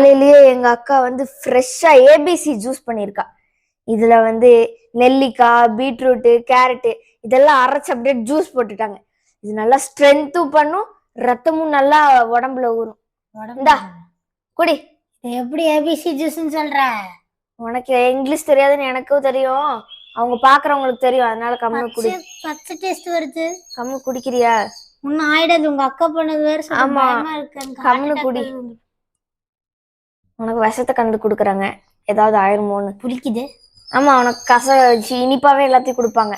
காலையிலேயே எங்க அக்கா வந்து ஃப்ரெஷ்ஷா ஏபிசி ஜூஸ் பண்ணியிருக்கா. இதுல வந்து நெல்லிக்காய், பீட்ரூட்டு, கேரட்டு இதெல்லாம் அரைச்சு அப்படியே ஜூஸ் போட்டுட்டாங்க. இது நல்லா ஸ்ட்ரென்த்தும் பண்ணும், ரத்தமும் நல்லா உடம்புல ஊறும். இந்தா குடி. எப்படி ஏபிசி ஜூஸ்ன்னு சொல்ற? உனக்கு இங்கிலீஷ் தெரியாதுன்னு எனக்கும் தெரியும், அவங்க பாக்குறவங்களுக்கு தெரியும், அதனால கம்மு குடி. பச்சை டேஸ்ட் வருது. கம்மு குடிக்கிறியா? ஒன்னும் ஆயிடாது, உங்க அக்கா பண்ணது வேற. ஆமா, கம்முனு குடி. உனக்கு விஷத்தை கண்டு குடுக்குறாங்க, ஏதாவது ஆயிருமோன்னு. புளிக்குது. ஆமா, உனக்கு இனிப்பாவே எல்லாத்தையும் கொடுப்பாங்க.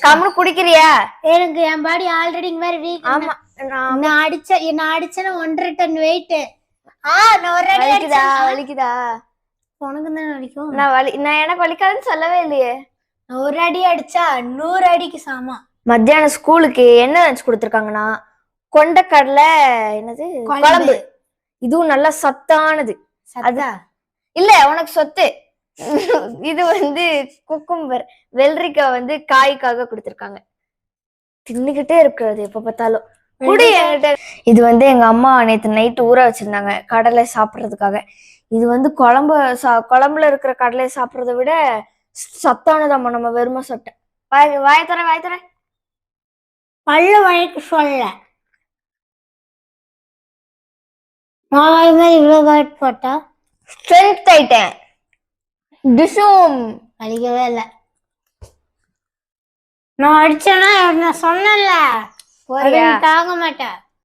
கம்முனு குடிக்கிறியா? எனக்கு என் பாடி ஆல்ரெடி இந்த மாதிரி வீக். ஆமா, நான் அடிச்சேன்னா 1.5 டன் வெயிட். வலிக்குதா? உனக்கு தான் வலிக்கும். நான் எனக்கு வலிக்காதுன்னு சொல்லவே இல்லையே. நான் ஒரு அடி அடிச்சா 100 அடிக்கு சமம். மத்தியானம் ஸ்கூலுக்கு என்ன லஞ்ச் கொடுத்துருக்காங்கன்னா, கொண்டக்கடலை என்னது குழம்பு. இதுவும் நல்லா சத்தானது. சத்தா இல்ல, உனக்கு சொத்து. இது வந்து குக்கும்பர், வெள்ளரிக்காய் வந்து காய்க்காக கொடுத்துருக்காங்க. தின்னுகிட்டே இருக்கிறது எப்ப பார்த்தாலும். குடி என்கிட்ட. இது வந்து எங்க அம்மா நேற்று நைட்டு ஊற வச்சிருந்தாங்க கடலை சாப்பிட்றதுக்காக. இது வந்து குழம்புல இருக்கிற கடலை சாப்பிட்றத விட சத்தானதாம்மா. நம்ம வெறுமை சாப்பிட்டேன். வாயத்தர பல்லு வழிக்கு சொல்ல. நான் இவ்வளவு வெயிட் போட்டா ஸ்ட்ரென்த் ஆயிட்டேன். டிஷும் வலிக்கவே இல்லை. நான் அடிச்சேன்னா நான் சொன்னேன்ல, தாங்க மாட்டேன்.